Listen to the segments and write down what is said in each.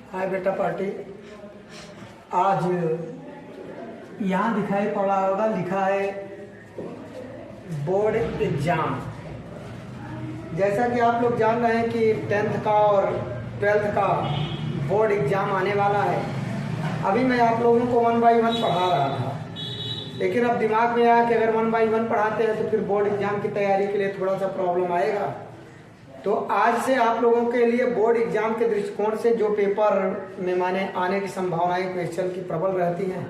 हाय बेटा पार्टी। आज यहाँ दिखाई पड़ा होगा, लिखा है बोर्ड एग्जाम। जैसा कि आप लोग जान रहे हैं कि 10th का और 12th का बोर्ड एग्जाम आने वाला है। अभी मैं आप लोगों को 1 by 1 पढ़ा रहा था, लेकिन अब दिमाग में आया कि अगर 1 by 1 पढ़ाते हैं तो फिर बोर्ड एग्जाम की तैयारी के लिए थोड़ा सा प्रॉब्लम आएगा। तो आज से आप लोगों के लिए बोर्ड एग्जाम के दृष्टिकोण से जो पेपर में माने आने की संभावनाएं क्वेश्चन की प्रबल रहती हैं,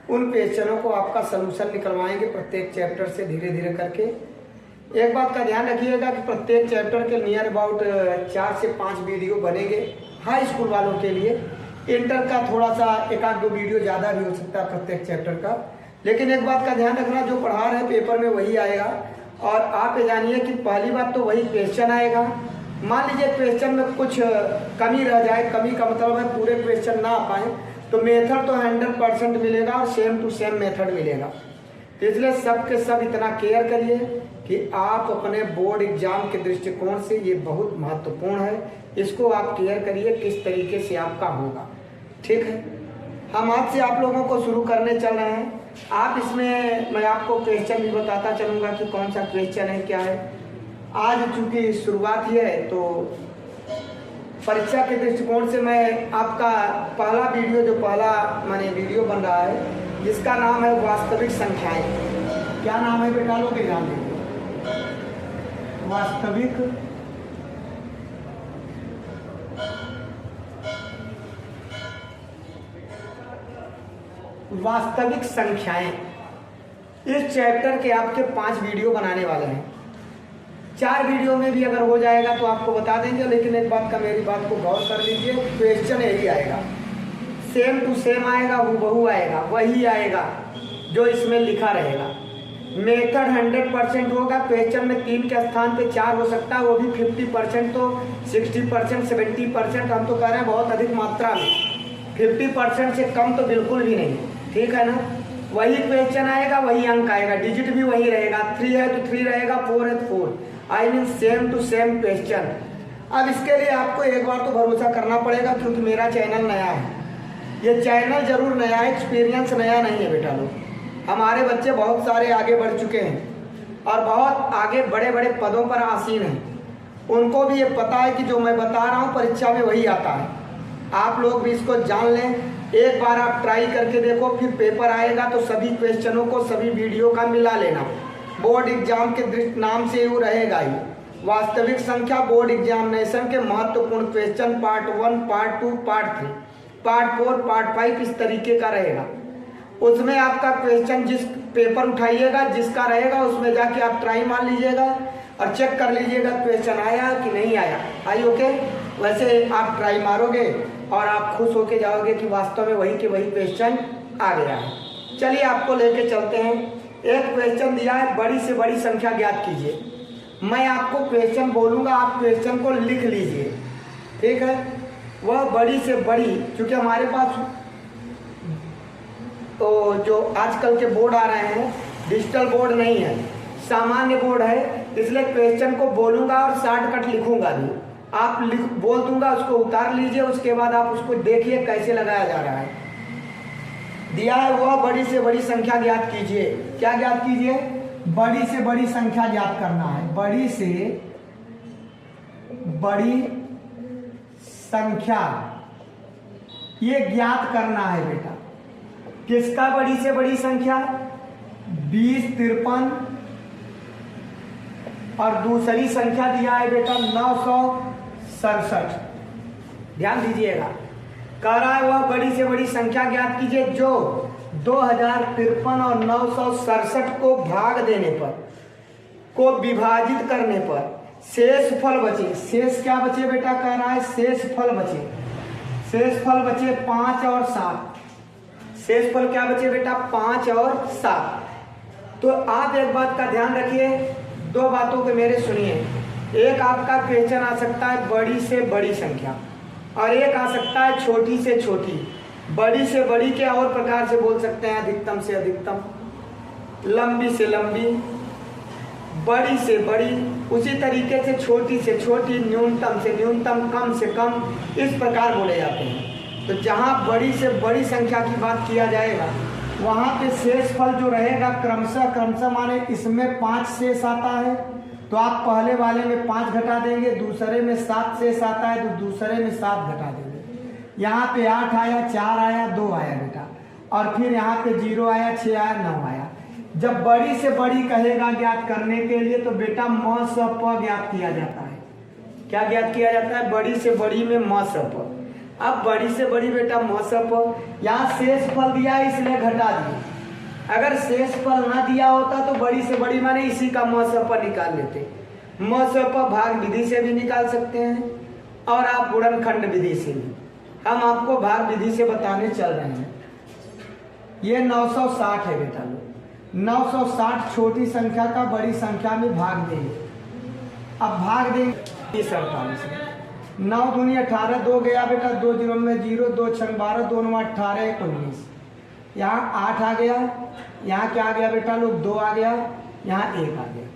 उन क्वेश्चनों को आपका सलूशन निकलवाएंगे प्रत्येक चैप्टर से धीरे धीरे करके। एक बात का ध्यान रखिएगा कि प्रत्येक चैप्टर के नियर अबाउट 4 से 5 वीडियो बनेंगे हाई स्कूल वालों के लिए। इंटर का थोड़ा सा 1-2 वीडियो ज़्यादा भी हो सकता है प्रत्येक चैप्टर का, लेकिन एक बात का ध्यान रखना, जो पढ़ा रहे हैं पेपर में वही आएगा। और आप ये जानिए कि पहली बात तो वही क्वेश्चन आएगा। मान लीजिए क्वेश्चन में कुछ कमी रह जाए, कमी का मतलब है पूरे क्वेश्चन ना आ पाए, तो मेथड तो 100% मिलेगा और सेम टू सेम मेथड मिलेगा। तो इसलिए सब के सब इतना केयर करिए कि आप अपने बोर्ड एग्जाम के दृष्टिकोण से ये बहुत महत्वपूर्ण है, इसको आप केयर करिए किस तरीके से आपका होगा। ठीक है, हम आज से आप लोगों को शुरू करने चल रहे हैं। आप इसमें मैं आपको क्वेश्चन भी बताता चलूँगा कि कौन सा क्वेश्चन है, क्या है। आज चूँकि शुरुआत ही है तो परीक्षा के दृष्टिकोण से मैं आपका पहला वीडियो, जो पहला माने वीडियो बन रहा है, जिसका नाम है वास्तविक संख्याएं। क्या नाम है बेटा, लोग ध्यान देंगे। वास्तविक संख्याएं। इस चैप्टर के आपके 5 वीडियो बनाने वाले हैं। 4 वीडियो में भी अगर हो जाएगा तो आपको बता देंगे, लेकिन एक बात का मेरी बात को गौर कर लीजिए, क्वेश्चन यही आएगा, सेम टू सेम आएगा, हूबहू आएगा, वही आएगा जो इसमें लिखा रहेगा। मेथड 100% होगा। क्वेश्चन में 3 के स्थान पे 4 हो सकता है, वो भी 50% तो 60%, 70%। हम तो कह रहे हैं बहुत अधिक मात्रा में, 50% से कम तो बिल्कुल भी नहीं। ठीक है ना, वही क्वेश्चन आएगा, वही अंक आएगा, डिजिट भी वही रहेगा। 3 है तो 3 रहेगा, 4 है तो 4, I mean same to same question. अब इसके लिए आपको एक बार तो भरोसा करना पड़ेगा, क्योंकि मेरा चैनल नया है। ये चैनल जरूर नया है, एक्सपीरियंस नया नहीं है बेटा लोग। हमारे बच्चे बहुत सारे आगे बढ़ चुके हैं और बहुत आगे बड़े बड़े पदों पर आसीन हैं। उनको भी ये पता है कि जो मैं बता रहा हूँ परीक्षा में वही आता है। आप लोग भी इसको जान लें, एक बार आप ट्राई करके देखो, फिर पेपर आएगा तो सभी क्वेश्चनों को, सभी वीडियो का मिला लेना। बोर्ड एग्जाम के नाम से वो रहेगा ही वास्तविक संख्या बोर्ड एग्जामिनेशन के महत्वपूर्ण question, part 1, part 2, part 3, part 4, part 5 इस तरीके का रहेगा। उसमें आपका क्वेश्चन जिस पेपर उठाइएगा, जिसका रहेगा, उसमें जाके आप ट्राई मार लीजिएगा और चेक कर लीजिएगा क्वेश्चन आया कि नहीं आया। आई ओके, वैसे आप ट्राई मारोगे और आप खुश होके जाओगे कि वास्तव में वही के वही क्वेश्चन आ गया है। चलिए आपको लेके चलते हैं। एक क्वेश्चन दिया है, बड़ी से बड़ी संख्या ज्ञात कीजिए। मैं आपको क्वेश्चन बोलूँगा, आप क्वेश्चन को लिख लीजिए। ठीक है, वह बड़ी से बड़ी, क्योंकि हमारे पास तो जो आजकल के बोर्ड आ रहे हैं डिजिटल बोर्ड नहीं है, सामान्य बोर्ड है, इसलिए क्वेश्चन को बोलूँगा और शॉर्टकट लिखूंगा भी। आप बोल दूंगा, उसको उतार लीजिए, उसके बाद आप उसको देखिए कैसे लगाया जा रहा है। दिया है वह बड़ी से बड़ी संख्या ज्ञात कीजिए। क्या ज्ञात कीजिए? बड़ी से बड़ी संख्या ज्ञात करना है। बड़ी से बड़ी संख्या ये ज्ञात करना है बेटा। किसका बड़ी से बड़ी संख्या? 20, 53 और दूसरी संख्या दिया है बेटा 967। ध्यान दीजिएगा, कह रहा है वह बड़ी से बड़ी संख्या ज्ञात कीजिए जो 2053 और 967 को भाग देने पर, को विभाजित करने पर शेष फल बचे। शेष क्या बचे बेटा? कह रहा है शेष फल बचे। शेष फल बचे 5 और 7। शेष फल क्या बचे बेटा? 5 और 7। तो आप एक बात का ध्यान रखिए, 2 बातों को मेरे सुनिए। एक आपका क्वेश्चन आ सकता है बड़ी से बड़ी संख्या, और एक आ सकता है छोटी से छोटी। बड़ी से बड़ी के और प्रकार से बोल सकते हैं, अधिकतम से अधिकतम, लंबी से लंबी, बड़ी से बड़ी, उसी तरीके से छोटी से छोटी, न्यूनतम से न्यूनतम, कम से कम, इस प्रकार बोले जाते हैं। तो जहाँ बड़ी से बड़ी संख्या की बात किया जाएगा वहाँ पे शेषफल जो रहेगा क्रमशः माने इसमें 5 शेष आता है तो आप पहले वाले में 5 घटा देंगे, दूसरे में 7 शेष आता है तो दूसरे में 7 घटा देंगे। यहाँ पे 8 आया, 4 आया, 2 आया बेटा, और फिर यहाँ पे 0 आया, 6 आया, 9 आया। जब बड़ी से बड़ी कहेगा ज्ञात करने के लिए तो बेटा म स प ज्ञात किया जाता है। क्या ज्ञात किया जाता है? बड़ी से बड़ी में म स प। अब बड़ी से बड़ी बेटा म स प, यहाँ शेष फल दिया है इसलिए घटा दिए। अगर शेष फल ना दिया होता तो बड़ी से बड़ी माने इसी का म स प निकाल लेते। म स प भाग विधि से भी निकाल सकते हैं और आप गुणनखंड विधि से भी। हम आपको भाग विधि से बताने चल रहे हैं। ये 960 है बेटा लोग। 960 छोटी संख्या का बड़ी संख्या में भाग देंगे। अब भाग देंगे 48 में। 9 दूनी 18, 2 गया बेटा, 2 0 में 0, 2 6 12, 2 9 18, 1 19। यहाँ 8 आ गया, यहाँ क्या आ गया बेटा लोग? 2 आ गया, यहाँ 1 आ गया।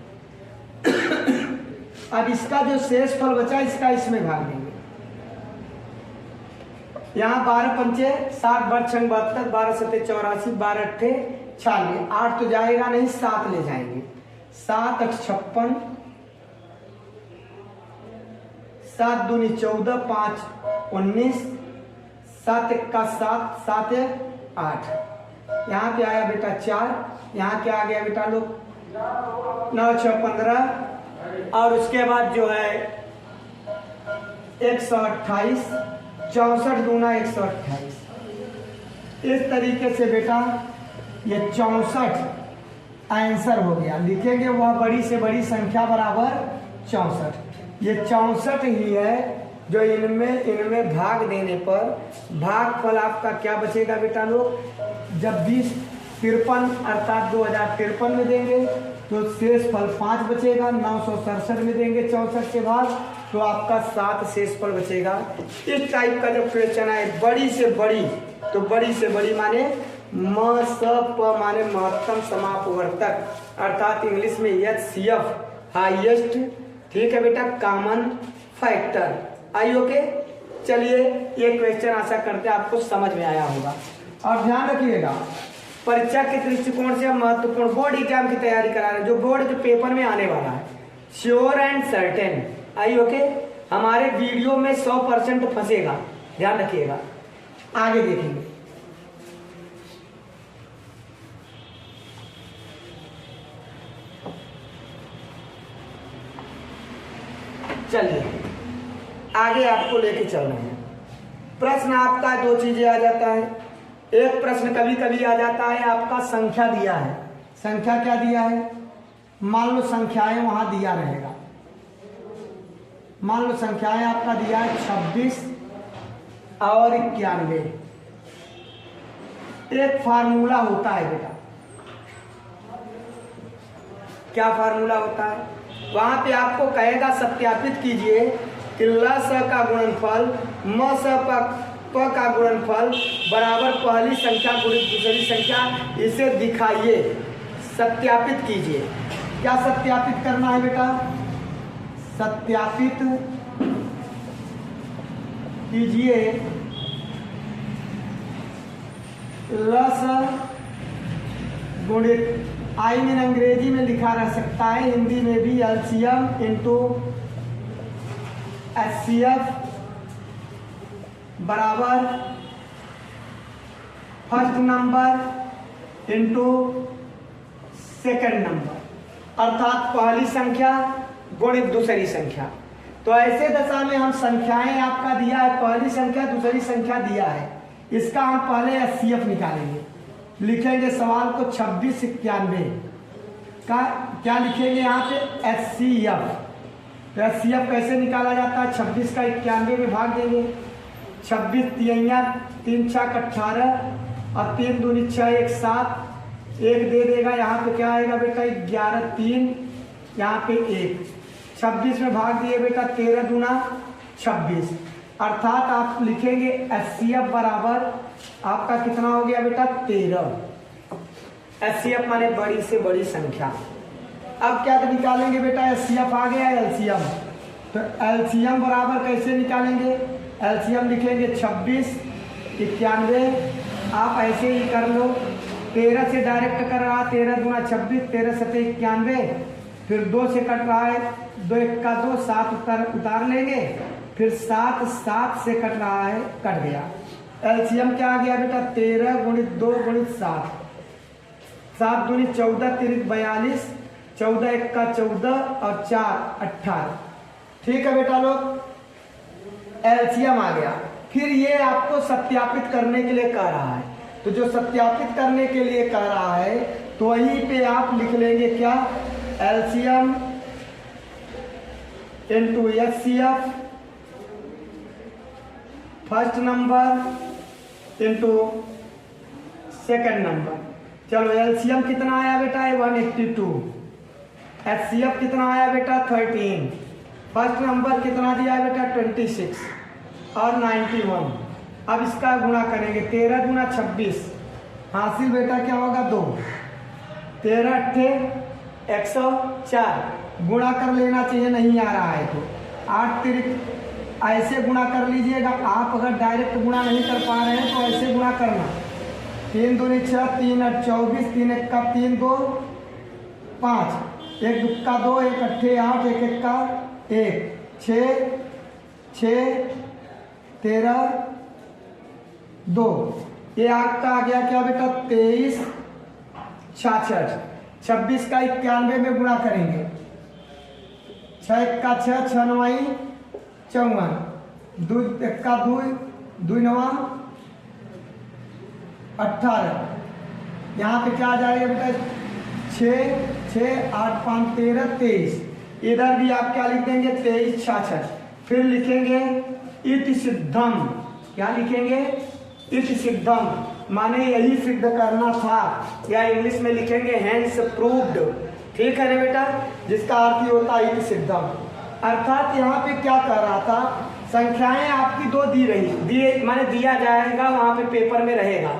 अब इसका जो शेष फल बचा इसका इसमें भाग देंगे। यहाँ 12 पंचे 60, 12 6 72, 12 7 84, 12 8 46। 8 तो जाएगा नहीं, 7 ले जाएंगे। 7 8 56, 7 दूनी 14, 5 19, 7 1 का 7, 7 8। यहाँ पे आया बेटा 4, यहाँ क्या आ गया बेटा लोग? 9 6 15, और उसके बाद जो है 128, 64 दूना 128। इस तरीके से बेटा ये 64 आंसर हो गया। लिखेंगे वह बड़ी से बड़ी संख्या बराबर 64। ये 64 ही है जो इनमें भाग देने पर भागफल आपका क्या बचेगा बेटा लोग? जब 20 53 अर्थात 2053 में देंगे तो शेष फल 5 बचेगा। 967 में देंगे 64 के बाद तो आपका 7 शेष फल बचेगा। इस टाइप का जब क्वेश्चन आए बड़ी से बड़ी, तो बड़ी से बड़ी माने म स प माने महत्तम समापवर्तक, अर्थात इंग्लिश में HCF, हाईएस्ट, ठीक है बेटा, कॉमन फैक्टर। आई ओके। चलिए ये क्वेश्चन आशा करते हैं आपको समझ में आया होगा। और ध्यान रखिएगा परीक्षा के दृष्टिकोण से महत्वपूर्ण बोर्ड एग्जाम की तैयारी करा रहे हैं, जो बोर्ड के पेपर में आने वाला है, sure and certain. I okay. हमारे वीडियो में 100% फंसेगा, ध्यान रखिएगा। आगे देखेंगे। चलिए आगे आपको लेके चल रहे हैं। प्रश्न आपका 2 चीजें आ जाता है। एक प्रश्न कभी कभी आ जाता है आपका संख्या दिया है। संख्या क्या दिया है? मान लो संख्याएं वहां दिया रहेगा। मान लो संख्याएं आपका दिया है 26 और 91। एक फार्मूला होता है बेटा। क्या फार्मूला होता है? वहां पे आपको कहेगा सत्यापित कीजिए कि ल स का गुणनफल म स प का गुणनफल बराबर पहली संख्या गुणित दूसरी संख्या, इसे दिखाइए, सत्यापित कीजिए। क्या सत्यापित करना है बेटा? सत्यापित कीजिए ल स गुणित, आई मीन अंग्रेजी में लिखा रह सकता है, हिंदी में भी LCM इंटू HCF बराबर first number into second number, अर्थात पहली संख्या गुणित दूसरी संख्या। तो ऐसे दशा में हम संख्याएं आपका दिया है, पहली संख्या दूसरी संख्या दिया है, इसका हम पहले HCF निकालेंगे। लिखेंगे सवाल को 26 91 का क्या लिखेंगे यहाँ पे? HCF। तो HCF कैसे निकाला जाता है? 26 का 91 में भाग देंगे। 26 3 6 18 और 3 दूनी 6 1 7, 1 दे देगा। यहाँ पे क्या आएगा बेटा? 11 3, यहाँ पे 1। 26 में भाग दिए बेटा, 13 दूना 26, अर्थात आप लिखेंगे HCF बराबर आपका कितना हो गया बेटा? 13। HCF माने बड़ी से बड़ी संख्या। अब क्या निकालेंगे बेटा? HCF आ गया LCM। तो LCM बराबर कैसे निकालेंगे? LCM लिखेंगे 26 91। आप ऐसे ही कर लो, 13 से डायरेक्ट कर रहा, 13 दूना 26, 13 सत्ते 91, फिर 2 से कट रहा है, 2 1 का 2, 7 उतार लेंगे, फिर 7 7 से कट रहा है, कट गया। एलसीएम क्या आ गया बेटा, 13 गुणित 2 गुणित 7, 7 दूनी 14, 3 42, 14 1 का 14 और 4 18। ठीक है बेटा लोग, एलसीएम आ गया। फिर ये आपको सत्यापित करने के लिए कह रहा है, तो जो सत्यापित करने के लिए कह रहा है तो वहीं पे आप लिख लेंगे क्या, LCM into HCF first number into second number. चलो एलसीएम कितना आया बेटा, 182, एचसीएफ कितना आया बेटा 13, फर्स्ट नंबर कितना दिया है बेटा 26 और 91। अब इसका गुणा करेंगे, 13 गुना 26, हासिल बेटा क्या होगा 2, 13 अट्ठे 104, गुणा कर लेना चाहिए, नहीं आ रहा है तो 8 तिरिक ऐसे गुणा कर लीजिएगा। आप अगर डायरेक्ट गुणा नहीं कर पा रहे हैं तो ऐसे गुणा करना, 3 दूनी 6, 3 8 24, 3 1 का 3 2 5, 1 2 का 2, 1 अट्ठे 8, 1 1 का 1 6 6 13 2, ये आपका आ गया क्या बेटा 23 66, 26 का 91 में गुणा करेंगे, 6 1 का 6, 6 9 54, 2 1 का 2, 2 9 18। यहाँ पे क्या आ जाएगा बेटा 6 6 8 5 13 23। इधर भी आप क्या लिख देंगे 23 66। फिर लिखेंगे इति सिद्धम, क्या लिखेंगे इति सिद्धम, माने यही सिद्ध करना था, या इंग्लिश में लिखेंगे हैंस प्रूव्ड। ठीक है ना बेटा, जिसका अर्थ ही होता है इति सिद्धम। अर्थात यहाँ पे क्या कर रहा था, संख्याएं आपकी 2 दी रही, दिए माने दिया जाएगा, वहां पे पेपर में रहेगा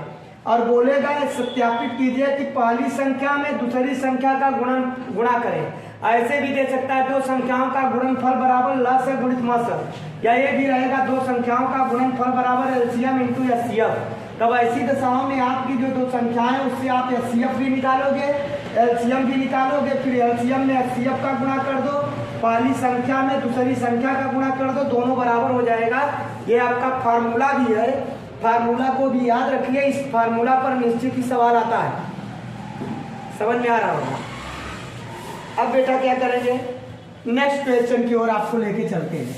और बोलेगा सत्यापित कीजिए कि पहली संख्या में दूसरी संख्या का गुणा करें। ऐसे भी दे सकता है 2 संख्याओं का गुणनफल बराबर ल से गुणित म से, या ये भी रहेगा 2 संख्याओं का गुणनफल बराबर एलसीएम इंटू एचसीएफ। तब ऐसी दशाओं में आपकी जो 2 संख्याएं उससे आप एचसीएफ भी निकालोगे, एलसीएम भी निकालोगे, फिर एलसीएम में एचसीएफ का गुणा कर दो, पहली संख्या में दूसरी संख्या का गुणा कर दो, दोनों बराबर हो जाएगा। ये आपका फार्मूला भी है, फार्मूला को भी याद रखिए, इस फार्मूला पर निश्चित ही सवाल आता है। समझ में आ रहा होगा। अब बेटा क्या करेंगे, नेक्स्ट क्वेश्चन की ओर आपको लेके चलते हैं।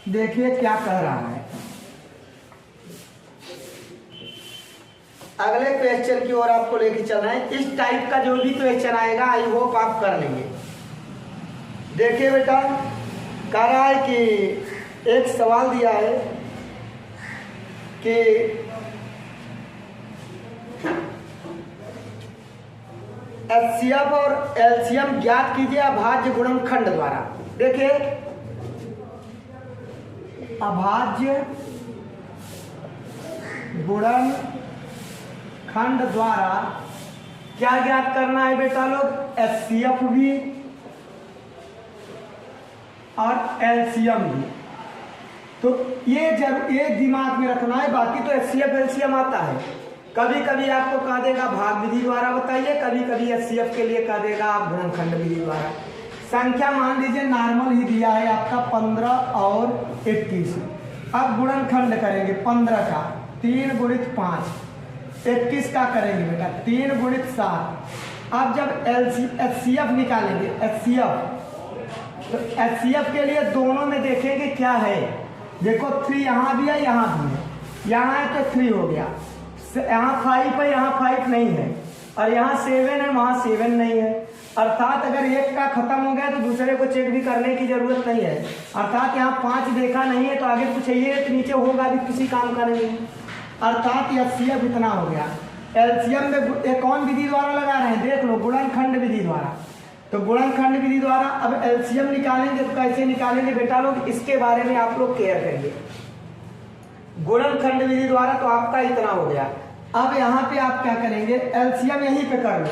देखिए क्या कह रहा है, अगले क्वेश्चन की ओर आपको लेके चलना है। इस टाइप का जो भी क्वेश्चन आएगा आई होप आप कर लेंगे। देखिए बेटा कह रहा है कि एक सवाल दिया है कि एचसीएफ और एलसीएम ज्ञात कीजिए अभाज्य गुणनखंड द्वारा। देखिए अभाज्य गुणनखंड द्वारा क्या ज्ञात करना है बेटा लोग, एचसीएफ भी और एलसीएम भी। तो ये दिमाग में रखना है, बाकी तो एचसीएफ एलसीएम आता है। कभी कभी आपको कह देगा भाग विधि द्वारा बताइए, कभी कभी एचसीएफ के लिए कह देगा आप गुणनखंड विधि द्वारा। संख्या मान लीजिए नॉर्मल ही दिया है आपका 15 और 21। अब गुणनखंड करेंगे 15 का 3 गुणित 5, 21 का करेंगे बेटा 3 गुणित 7। अब जब एचसीएफ निकालेंगे, एचसीएफ तो एचसीएफ के लिए दोनों में देखेंगे क्या है। देखो 3 यहाँ भी है, यहाँ भी है, यहाँ है तो 3 हो गया, यहाँ 5 है, यहाँ 5 नहीं है, और यहाँ 7 है, वहाँ 7 नहीं है। अर्थात अगर एक का खत्म हो गया तो दूसरे को चेक भी करने की जरूरत नहीं है। अर्थात यहाँ 5 देखा नहीं है तो आगे कुछ चाहिए तो नीचे होगा भी किसी काम का नहीं। अर्थात एचसीएफ इतना हो गया। एलसीएम में एक कौन विधि द्वारा लगा रहे हैं, देख लो, गुणनखंड विधि द्वारा। तो गुणनखंड विधि द्वारा अब एलसीएम निकालेंगे तो कैसे निकालेंगे बेटा लोग, इसके बारे में आप लोग केयर करेंगे। गुणनखंड विधि द्वारा तो आपका इतना हो गया। अब यहाँ पे आप क्या करेंगे, एलसीएम यहीं पे कर लो।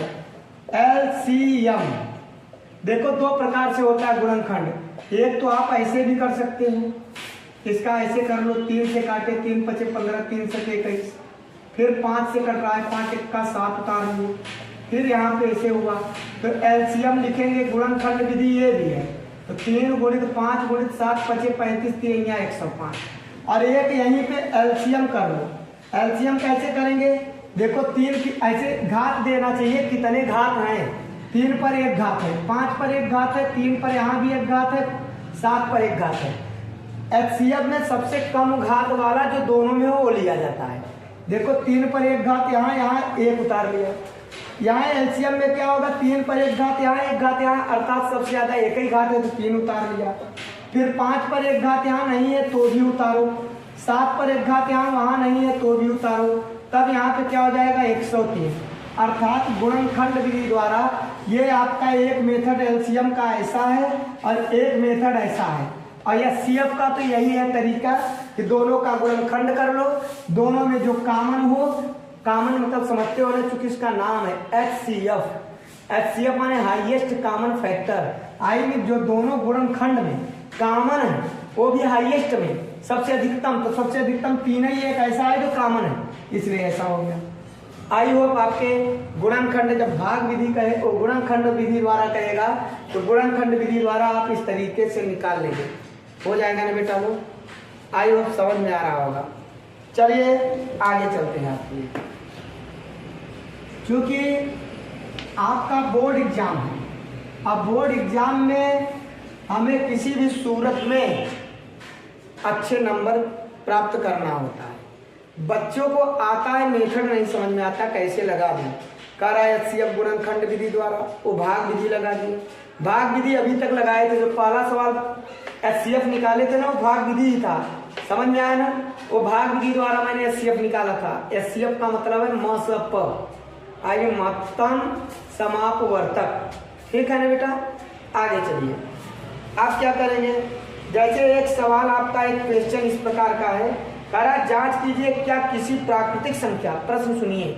एलसीएम देखो 2 प्रकार से होता है गुणनखंड, एक तो आप ऐसे भी कर सकते हो, इसका ऐसे कर लो, 3 से काटे, 3 पचे 15, 3 से 21, फिर 5 से कट रहा है, 5 1 7 उतार लिए, फिर यहाँ पे ऐसे हुआ। तो एलसीएम लिखेंगे, गुणनखंड विधि ये भी है, तो 3 गुणित 5 गुणित 7 पचे 35, 3 या 105। और एक यहीं पे एलसीएम कर लो। एलसीएम कैसे करेंगे, देखो 3 की ऐसे घात देना चाहिए, कितने घात हैं, 3 पर 1 घात है, 5 पर 1 घात है, 3 पर यहाँ भी 1 घात है, 7 पर 1 घात है। एचसीएफ में सबसे कम घात वाला जो दोनों में हो वो लिया जाता है। देखो 3 पर 1 घात यहाँ, यहाँ 1 उतार लिया। यहाँ एलसीएम में क्या होगा, 3 पर 1 घात यहाँ, 1 घात यहाँ, अर्थात सबसे ज्यादा एक ही घात है तो 3 उतार लिया। फिर 5 पर 1 घात यहाँ नहीं है तो भी उतारो, 7 पर 1 घात यहाँ वहाँ नहीं है तो भी उतारो, तब यहाँ पे क्या हो जाएगा 103। अर्थात गुणनखंड विधि द्वारा ये आपका एक मेथड एलसीएम का ऐसा है और एक मेथड ऐसा है। और एचसीएफ का तो यही है तरीका कि दोनों का गुणनखंड कर लो, दोनों में जो कॉमन हो, कॉमन मतलब समझते हो ना, चूंकि इसका नाम है एचसीएफ। एचसीएफ माने हाईएस्ट कॉमन फैक्टर, आई में जो दोनों गुणनखंड में कॉमन है वो भी हाईएस्ट में सबसे अधिकतम, तो सबसे अधिकतम 3 ही एक ऐसा है जो कॉमन है, इसलिए ऐसा हो गया। आई होप आपके गुणनखंड जब भाग विधि कहे वो गुणनखंड विधि द्वारा कहेगा तो गुणनखंड विधि द्वारा आप इस तरीके से निकाल लेंगे, हो जाएगा ना बेटा लोग। आई होप समझ में आ रहा होगा। चलिए आगे चलते हैं आपके लिए, क्योंकि आपका बोर्ड एग्जाम है। अब बोर्ड एग्जाम में हमें किसी भी सूरत में अच्छे नंबर प्राप्त करना होता है। बच्चों को आता है, मेथड नहीं समझ में आता कैसे लगा दूं, कह रहा है एचसीएफ गुणनखंड विधि द्वारा, वो भाग विधि लगा दी। भाग विधि अभी तक लगाए थे, जो पहला सवाल एचसीएफ निकाले थे ना वो भाग विधि ही था, समझ में आया ना, वो भाग विधि द्वारा मैंने एचसीएफ निकाला था। एचसीएफ का मतलब है मसप, आगे महत्तम समापवर्तक, ठीक है ना बेटा। आगे चलिए, आप क्या करेंगे, जैसे एक सवाल आपका एक क्वेश्चन इस प्रकार का है, कह रहा जांच कीजिए क्या किसी प्राकृतिक संख्या, प्रश्न सुनिए,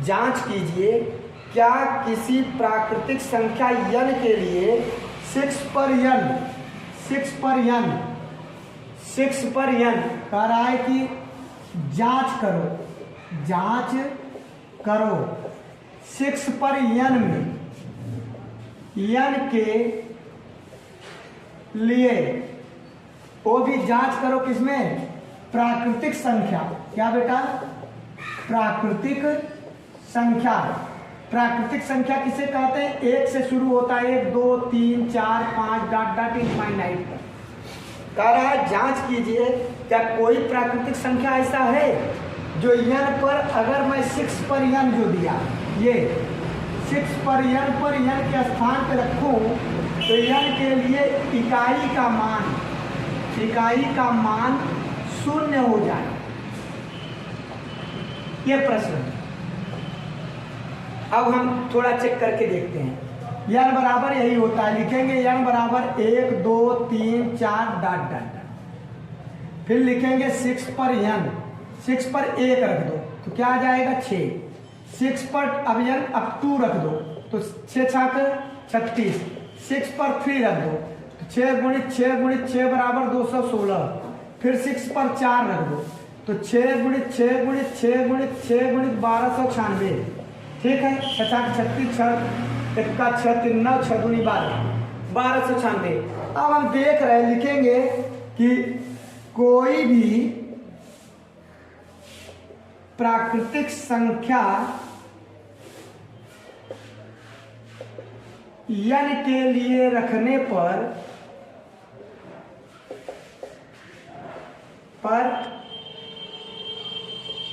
जांच कीजिए क्या किसी प्राकृतिक संख्या n के लिए 6 पर n कह रहा है कि जांच करो 6 पर n में n के लिए, वो भी जांच करो किसमें, प्राकृतिक संख्या। क्या बेटा, प्राकृतिक संख्या। प्राकृतिक संख्या किसे कहते हैं, 1 से शुरू होता है, 1 2 3 4 5 डॉट डॉट इनफाइनाइट तक। कह रहा है जांच कीजिए क्या कोई प्राकृतिक संख्या ऐसा है जो n पर, अगर मैं 6 पर n जो दिया, ये 6 पर n के स्थान पर रखूं तो n के लिए इकाई का मान 0 हो जाए, ये प्रश्न। अब हम थोड़ा चेक करके देखते हैं। n बराबर यही होता है, लिखेंगे n बराबर 1 2 3 4 डॉट डॉट, फिर लिखेंगे 6 पर n, 6 पर 1 रख दो तो क्या आ जाएगा 6, 6 पर अब 2 रख दो तो 6 छाक 36, 6 पर 3 रख दो तो 6 गुणित 6 बराबर 216, फिर 6 पर 4 रख दो तो 6 गुणित 6 गुणित 6 गुणित 6 गुणित 1296, ठीक है, 6 36 6 1 6 3 9 6 दूनी 1296। अब हम देख रहे हैं, लिखेंगे कि कोई भी प्राकृतिक संख्या n के लिए रखने पर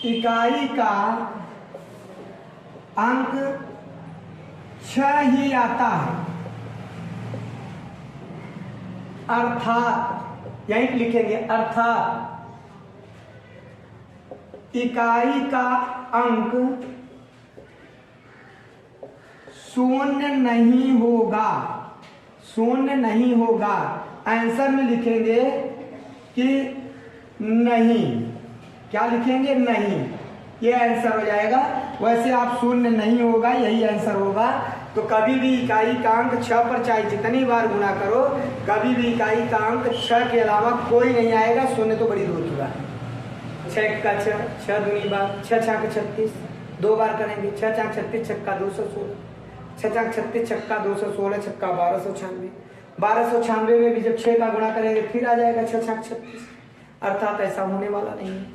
इकाई का अंक 6 ही आता है, अर्थात यहीं लिखेंगे, अर्थात इकाई का अंक 0 नहीं होगा। आंसर में लिखेंगे कि नहीं, क्या लिखेंगे, नहीं, ये आंसर हो जाएगा। वैसे आप 0 नहीं होगा, यही आंसर होगा। तो कभी भी इकाई का अंक 6 पर चाहे जितनी बार गुणा करो, कभी भी इकाई का अंक 6 के अलावा कोई नहीं आएगा। शून्य तो बड़ी दूर की बात है। 6 का 6, 6 दूनी बार, 6 छक्का 36, 2 बार करेंगे। 6 छक्का 36, छक्का 216, 6 छक्का 36, छक्का 216, छक्का 1296। 1296 में भी जब 6 का गुणा करेंगे फिर आ जाएगा 6 छक्का 36। अर्थात ऐसा होने वाला नहीं है।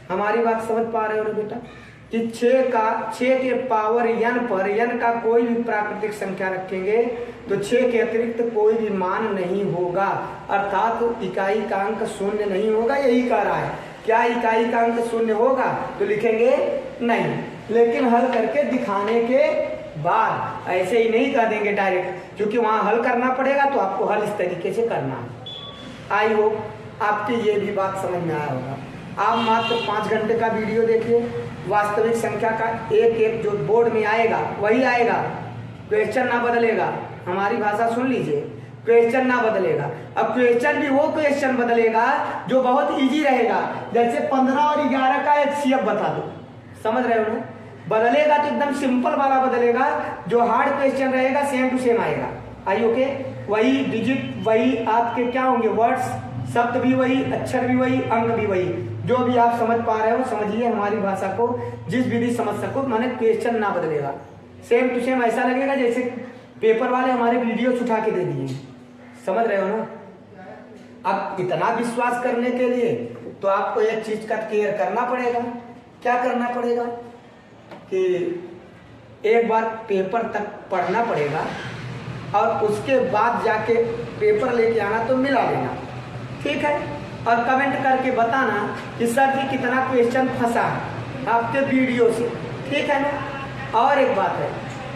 हमारी बात समझ पा रहे हो ना बेटा कि 6 के पावर n पर n का कोई भी प्राकृतिक संख्या रखेंगे तो 6 के अतिरिक्त कोई भी मान नहीं होगा, अर्थात इकाई का अंक शून्य नहीं होगा। यही कह रहा है। क्या इकाई का अंक शून्य होगा तो लिखेंगे नहीं, लेकिन हल करके दिखाने के बाद ऐसे ही नहीं कर देंगे डायरेक्ट, क्योंकि वहां हल करना पड़ेगा तो आपको हल इस तरीके से करना है। आई होप आपकी ये भी बात समझ में आया होगा। आप मात्र 5 घंटे का वीडियो देखिए, वास्तविक संख्या का एक एक जो बोर्ड में आएगा वही आएगा, क्वेश्चन ना बदलेगा। हमारी भाषा सुन लीजिए, क्वेश्चन ना बदलेगा। अब क्वेश्चन भी वो क्वेश्चन बदलेगा जो बहुत इजी रहेगा। जैसे 15 और 11 का HCF बता दो, समझ रहे हो ना? बदलेगा तो एकदम सिंपल वाला बदलेगा, जो हार्ड क्वेश्चन रहेगा सेम टू सेम आएगा। आई ओके? वही डिजिट, वही आपके क्या होंगे वर्ड्स, शब्द भी वही, अक्षर भी वही, अंक भी वही। जो भी आप समझ पा रहे हो समझिए हमारी भाषा को, जिस विधि समझ सको, माने क्वेश्चन ना बदलेगा, सेम टू सेम ऐसा लगेगा जैसे पेपर वाले हमारे वीडियोस उठा के दे दिए। समझ रहे हो ना? अब इतना विश्वास करने के लिए तो आपको एक चीज का केयर करना पड़ेगा। क्या करना पड़ेगा कि एक बार पेपर तक पढ़ना पड़ेगा और उसके बाद जाके पेपर लेके आना तो मिला लेना, ठीक है? और कमेंट करके बताना कि सर जी कितना क्वेश्चन फंसा है आपके वीडियो से, ठीक है ना? और एक बात है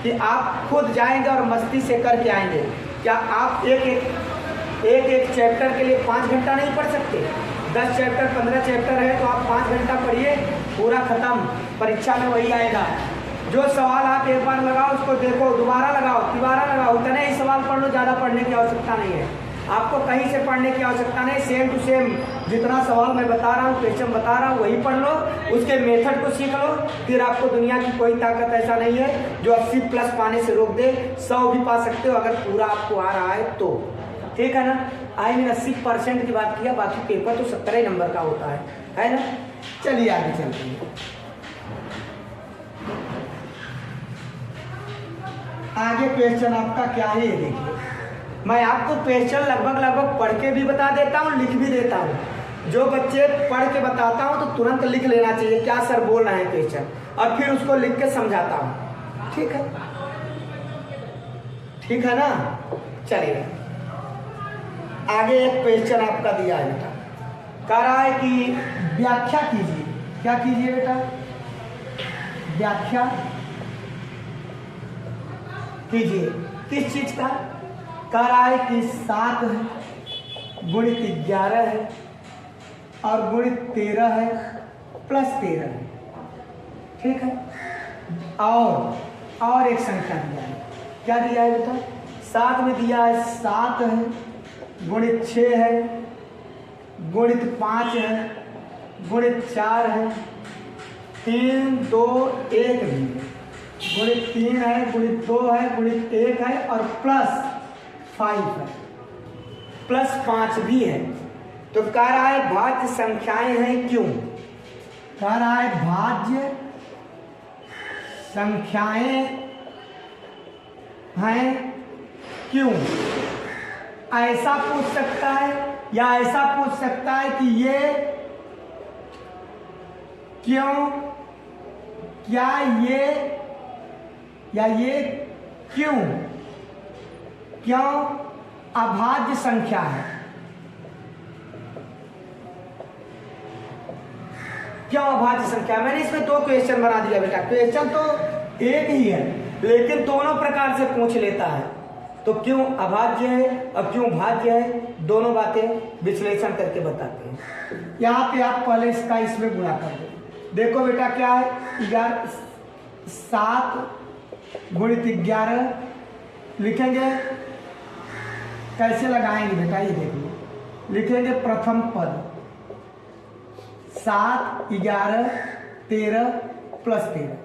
कि आप खुद जाएंगे और मस्ती से करके आएंगे। क्या आप एक चैप्टर के लिए 5 घंटा नहीं पढ़ सकते? 10 चैप्टर 15 चैप्टर है तो आप 5 घंटा पढ़िए, पूरा खत्म। परीक्षा में वही आएगा। जो सवाल आप एक बार लगाओ उसको देखो, दोबारा लगाओ, तिबारा लगाओ, उतने ही सवाल पढ़ लो, ज़्यादा पढ़ने की आवश्यकता नहीं है। आपको कहीं से पढ़ने की आवश्यकता नहीं, सेम टू सेम जितना सवाल मैं बता रहा हूँ, क्वेश्चन बता रहा हूँ, वही पढ़ लो, उसके मेथड को सीख लो। फिर आपको दुनिया की कोई ताकत ऐसा नहीं है जो 80+ पाने से रोक दे। 100 भी पा सकते हो अगर पूरा आपको आ रहा है तो, ठीक है ना? आई मीन 80% की बात किया, बाकी पेपर तो 17 नंबर का होता है ना? चलिए आगे चलते हैं। आगे क्वेश्चन आपका क्या है ये देखिए। मैं आपको क्वेश्चन लगभग पढ़ के भी बता देता हूँ, लिख भी देता हूँ। जो बच्चे पढ़ के बताता हूँ तो तुरंत लिख लेना चाहिए क्या सर बोल रहे हैं क्वेश्चन, और फिर उसको लिख के समझाता हूँ। ठीक है? ठीक है ना? चलिए आगे एक क्वेश्चन आपका दिया है बेटा, कह रहा है कि व्याख्या कीजिए। क्या कीजिए बेटा? व्याख्या कीजिए। किस चीज का? कह रहा है कि 7 है, गुणित 11 है और गुणित 13 है प्लस 13 है, ठीक है? और एक संख्या दिया है। क्या दिया है बेटा? 7 में दिया है 7 है, गुणित 6 है, गुणित 5 है, गुणित 4 है, 3 2 1 भी है, गुणित 3 है, गुणित 2 है, गुणित 1 है और प्लस 5 है, प्लस 5 भी है। तो कह रहा है भाज्य संख्याएं हैं क्यों? कह रहा है भाज्य संख्याएं हैं क्यों? ऐसा पूछ सकता है या ऐसा पूछ सकता है कि ये क्यों, क्या ये, या ये क्यों अभाज्य संख्या है। क्यों अभाज्य संख्या? मैंने इसमें 2 क्वेश्चन बना दिया बेटा। क्वेश्चन तो एक ही है लेकिन दोनों प्रकार से पूछ लेता है। तो क्यों अभाज्य है और क्यों भाज्य है, दोनों बातें विश्लेषण करके बताते हैं। यहाँ पे आप पहले इसका इसमें गुणा कर दो। देखो बेटा क्या है, 7 गुणित 11 लिखेंगे, कैसे लगाएंगे बेटा ये देख लो। लिखेंगे प्रथम पद 7 11 13 प्लस 13,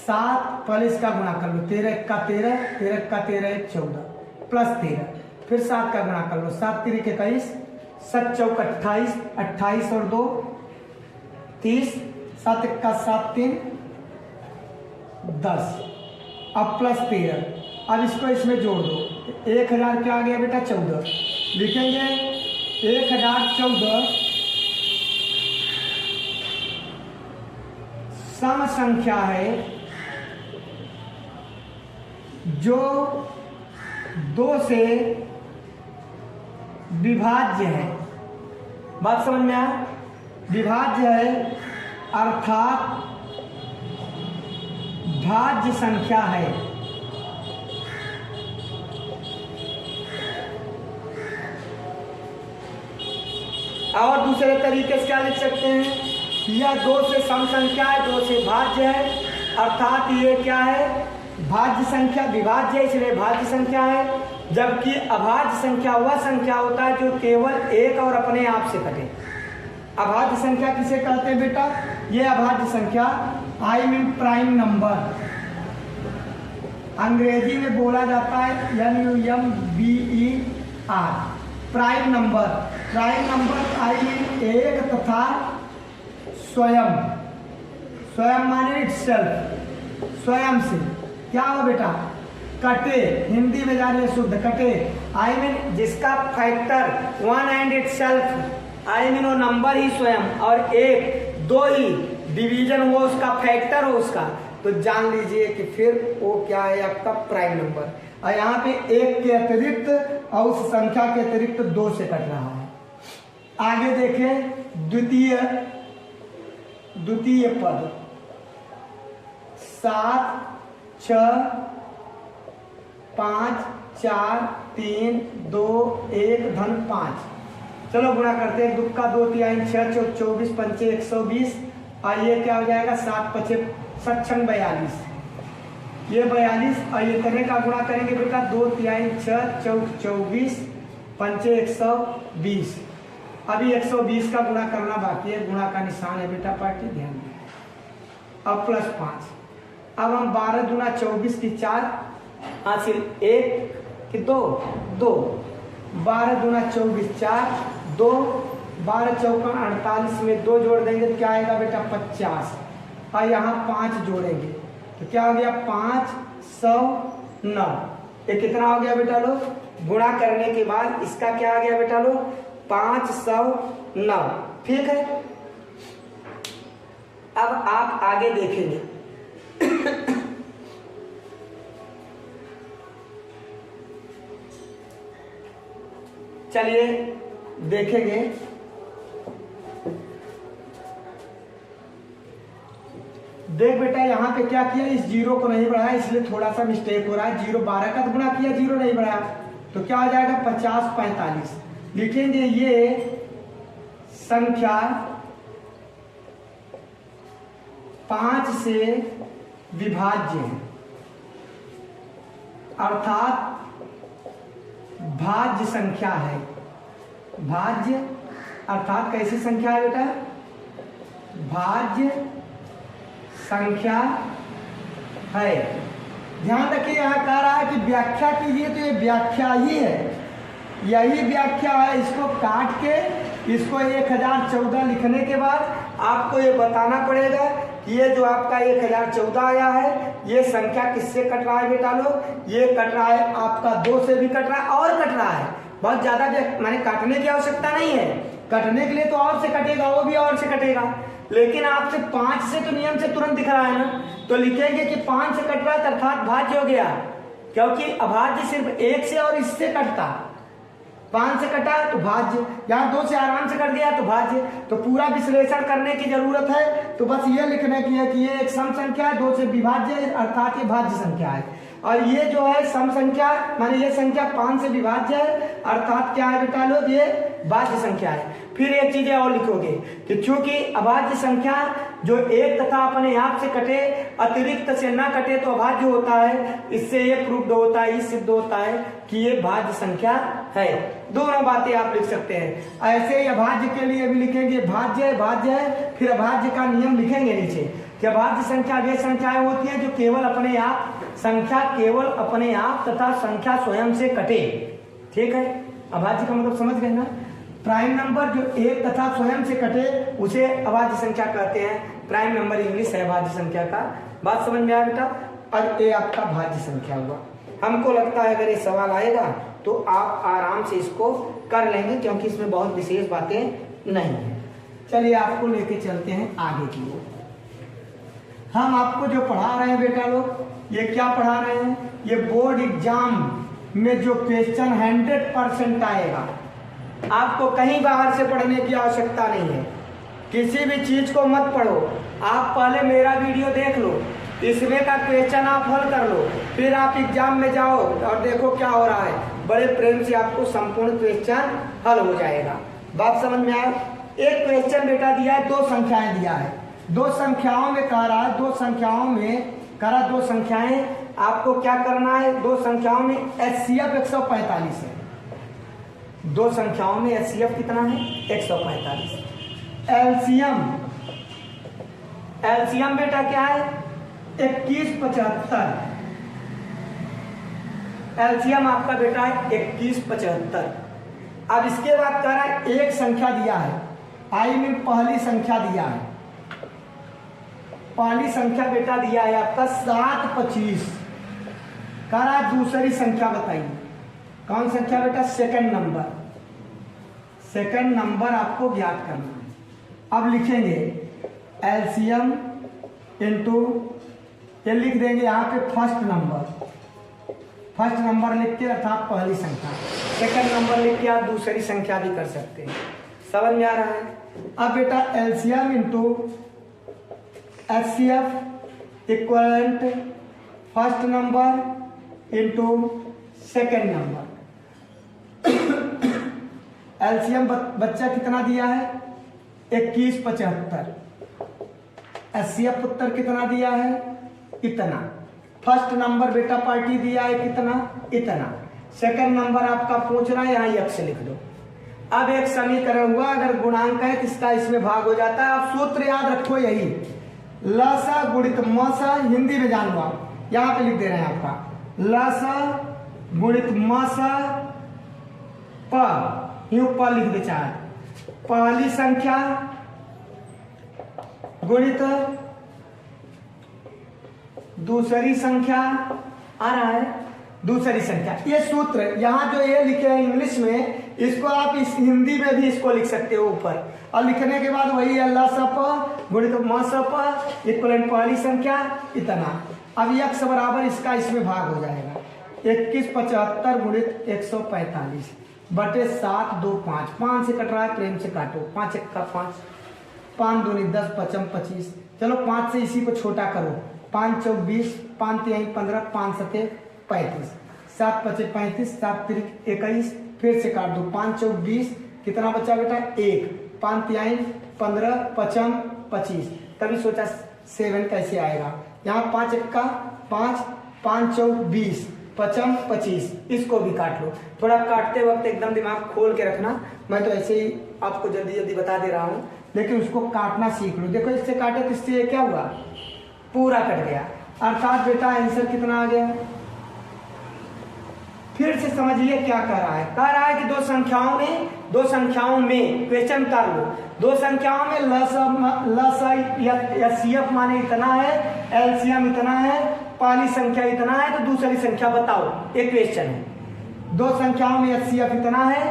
7 पहले इसका गुणा कर लो, 13 का 13, 13 का 13 14 प्लस 13, फिर 7 का गुणा कर लो, 7 3 21, 7 चौक 28, 28 और 2 30, 7 का 7 3 10, अब प्लस 13, अब इसको इसमें जोड़ दो, 1000 क्या आ गया बेटा 14, लिखेंगे 1014 सम संख्या है जो 2 से विभाज्य है। बात समझ में आया? विभाज्य है अर्थात भाज्य संख्या है। और दूसरे तरीके से क्या लिख सकते हैं, यह 2 से सम संख्या है, 2 से भाज्य है, अर्थात ये क्या है, भाज्य संख्या, विभाज्य है इसलिए भाज्य संख्या है। जबकि अभाज्य संख्या वह संख्या होता है जो केवल एक और अपने आप से कटे। अभाज्य संख्या किसे कहते हैं बेटा, ये अभाज्य संख्या आई मीन प्राइम नंबर, अंग्रेजी में बोला जाता है NUMBER, prime number. Prime number I mean एक तथा स्वयं, स्वयं माने इटसेल्फ, स्वयं से क्या हो बेटा, कटे, हिंदी में जानिए शुद्ध कटे, आई मीन जिसका factor 1 and itself, I mean वो नंबर ही स्वयं और एक दो ही डिवीजन वो उसका फैक्टर हो उसका, तो जान लीजिए कि फिर वो क्या है आपका प्राइम नंबर। और यहाँ पे एक के अतिरिक्त और उस संख्या के अतिरिक्त 2 से कट रहा है। आगे देखें द्वितीय पद 7 6 5 4 3 2 1 धन 5। चलो गुणा करते हैं, दुख का 2 3 6 24 5 120, और ये क्या हो जाएगा 7 5 7 42, ये 42, और ये करने का गुणा करेंगे बेटा 2 3 6 24 5 120। अभी 120 का गुणा करना बाकी है, गुणा का निशान है बेटा पार्टी, ध्यान दें। अब प्लस 5, अब हम 12 दूना 24 की 4 हासिल 1 कि 2 12 दूना 24 4 2, 12 चौका 48 में 2 जोड़ देंगे तो क्या आएगा बेटा 50, और यहाँ 5 जोड़ेंगे तो क्या हो गया 509। ये कितना हो गया बेटा लोग, गुणा करने के बाद इसका क्या आ गया बेटा लोग 509, ठीक है। अब आप आगे देखेंगे चलिए देखेंगे, देख बेटा यहाँ पे क्या किया, इस 0 को नहीं बढ़ाया इसलिए थोड़ा सा मिस्टेक हो रहा है। 0 12 का गुणा किया, 0 नहीं बढ़ाया तो क्या हो जाएगा 50 45। लिखेंगे ये संख्या 5 से विभाज्य है, अर्थात भाज्य संख्या है। भाज्य अर्थात कैसी संख्या है बेटा, भाज्य संख्या है। ध्यान रखिए यहाँ कह रहा है कि व्याख्या कीजिए, तो ये व्याख्या ही है, यही व्याख्या है। इसको काट के इसको 1014 लिखने के बाद आपको ये बताना पड़ेगा कि ये जो आपका 1014 आया है ये संख्या किससे कट रहा है बेटा लोग, ये कट रहा है आपका 2 से भी कट रहा है और कट रहा है, बहुत ज्यादा माने काटने की आवश्यकता नहीं है, कटने के लिए तो और से कटेगा, वो भी और से कटेगा, लेकिन आपसे 5 से तो नियम से तुरंत दिख रहा है ना, तो लिखेंगे कि 5 से कट रहा है अर्थात भाज्य हो गया, क्योंकि अभाज्य सिर्फ 1 से और इससे कटता, 5 से कटा तो भाज्य, यहाँ 2 से आराम से कट गया तो भाज्य। तो पूरा विश्लेषण करने की जरूरत है, तो बस ये लिखने की है कि ये एक सम संख्या है, 2 से विभाज्य है अर्थात ये भाज्य संख्या है, और ये जो है सम संख्या माने ये संख्या 5 से विभाज्य है अर्थात क्या है बेटा लोग, ये भाज्य संख्या है। फिर एक चीजें और लिखोगे कि चूंकि अभाज्य संख्या जो एक तथा अपने आप से कटे अतिरिक्त से ना कटे तो अभाज्य होता है, इससे ये प्रूव्ड होता है, ये सिद्ध होता है कि ये भाज्य संख्या है। दोनों बातें आप लिख सकते हैं। ऐसे ही अभाज्य के लिए भी लिखेंगे भाज्य है, भाज्य है, फिर अभाज्य का नियम लिखेंगे नीचे। कि अभाज्य संख्या वे संख्याएं होती हैं जो केवल अपने आप, संख्या केवल अपने आप तथा संख्या स्वयं से कटे। ठीक है, अभाज्य का मतलब समझ गए ना, प्राइम नंबर जो एक तथा स्वयं से कटे उसे अभाज्य संख्या कहते हैं। प्राइम नंबर इंग्लिश है अभाज्य संख्या का। बात समझ में आया बेटा? और ये आपका भाज्य संख्या हुआ। हमको लगता है अगर ये सवाल आएगा तो आप आराम से इसको कर लेंगे, क्योंकि इसमें बहुत विशेष बातें नहीं है। चलिए आपको लेके चलते हैं आगे की ओर। हम आपको जो पढ़ा रहे हैं बेटा लोग, ये क्या पढ़ा रहे हैं? ये बोर्ड एग्जाम में जो क्वेश्चन 100% आएगा, आपको कहीं बाहर से पढ़ने की आवश्यकता नहीं है। किसी भी चीज को मत पढ़ो, आप पहले मेरा वीडियो देख लो, इसमें का क्वेश्चन आप हल कर लो, फिर आप एग्जाम में जाओ और देखो क्या हो रहा है। बड़े प्रेम से आपको संपूर्ण क्वेश्चन हल हो जाएगा। बात समझ में आया? एक क्वेश्चन बेटा दिया है, 2 संख्याएं दिया है, 2 संख्याओं में कह रहा है, 2 संख्याओं में कह रहा 2 संख्याएं आपको क्या करना है। 2 संख्याओं में HCF 145 है। 2 संख्याओं में HCF कितना है? 145। एलसीएम बेटा क्या है? 2175। एलसीएम आपका बेटा है 2175। अब इसके बाद कह रहा है एक संख्या दिया है, आई में पहली संख्या दिया है, पहली संख्या बेटा दिया है आपका 725। कह रहा है दूसरी संख्या बताइए। कौन संख्या बेटा? Second number. सेकंड नंबर आपको ज्ञात करना है। अब लिखेंगे एलसीएम इंटू, ये लिख देंगे यहाँ पे फर्स्ट नंबर। फर्स्ट नंबर लिख के अर्थात पहली संख्या, सेकंड नंबर लिख के आप दूसरी संख्या भी कर सकते हैं। समझ में आ रहा है? अब बेटा LCM into HCF equivalent first number into second number. LCM बच्चा कितना दिया है? 2175। HCF उत्तर कितना दिया है? इतना। फर्स्ट नंबर बेटा पार्टी दिया है कितना? इतना। सेकंड नंबर आपका पूछ रहा है, यहाँ x लिख दो। अब एक समीकरण हुआ, अगर गुणांक है तो इसका इसमें भाग हो जाता है। आप सूत्र याद रखो, यही लसा गुणित मसा, हिंदी में जान लो आप, यहाँ पे लिख दे रहे हैं आपका लसा गुणित मसा प, यूं प लिख दे चाहे, पहली संख्या गुणित दूसरी संख्या। आ रहा है दूसरी संख्या। ये सूत्र यहाँ जो ये लिखे हैं इंग्लिश में, इसको आप इस हिंदी में भी इसको लिख सकते हो ऊपर, और लिखने के बाद वही अल्लाह सप गुणित म सप इक्वलेंट पहली संख्या इतना। अब x बराबर इसका इसमें भाग हो जाएगा 2175 गुणित 145 बटे 7 2 5। 5 से कट रहा है, प्रेम से काटो। 5 1 का 5, 5 दूनी 10 5 25। चलो 5 से इसी को छोटा करो। 5 चौक 20, 5 3 15, 5 7 35, 7 5 35, 7 3 21। फिर से काट दो। 5 चौक 20, कितना बचा बेटा? 1। 5 3 15, 5 25। तभी सोचा 7 कैसे आएगा। यहाँ 5 1 का 5, 5 चौक 20, 5 25। इसको भी काट लो। थोड़ा काटते वक्त एकदम दिमाग खोल के रखना, मैं तो ऐसे ही आपको जल्दी जल्दी बता दे रहा हूँ, लेकिन उसको काटना सीख लो। देखो इससे काटे तो इससे क्या हुआ? पूरा कट गया। अर्थात बेटा आंसर कितना आ गया? फिर से समझिए क्या कह रहा है। कह रहा है कि दो संख्याओं में क्वेश्चन कर लो। 2 संख्याओं में HCF माने इतना है, एलसीएम इतना है, पहली संख्या इतना है, तो दूसरी संख्या बताओ। एक क्वेश्चन है। 2 संख्याओं में HCF इतना है,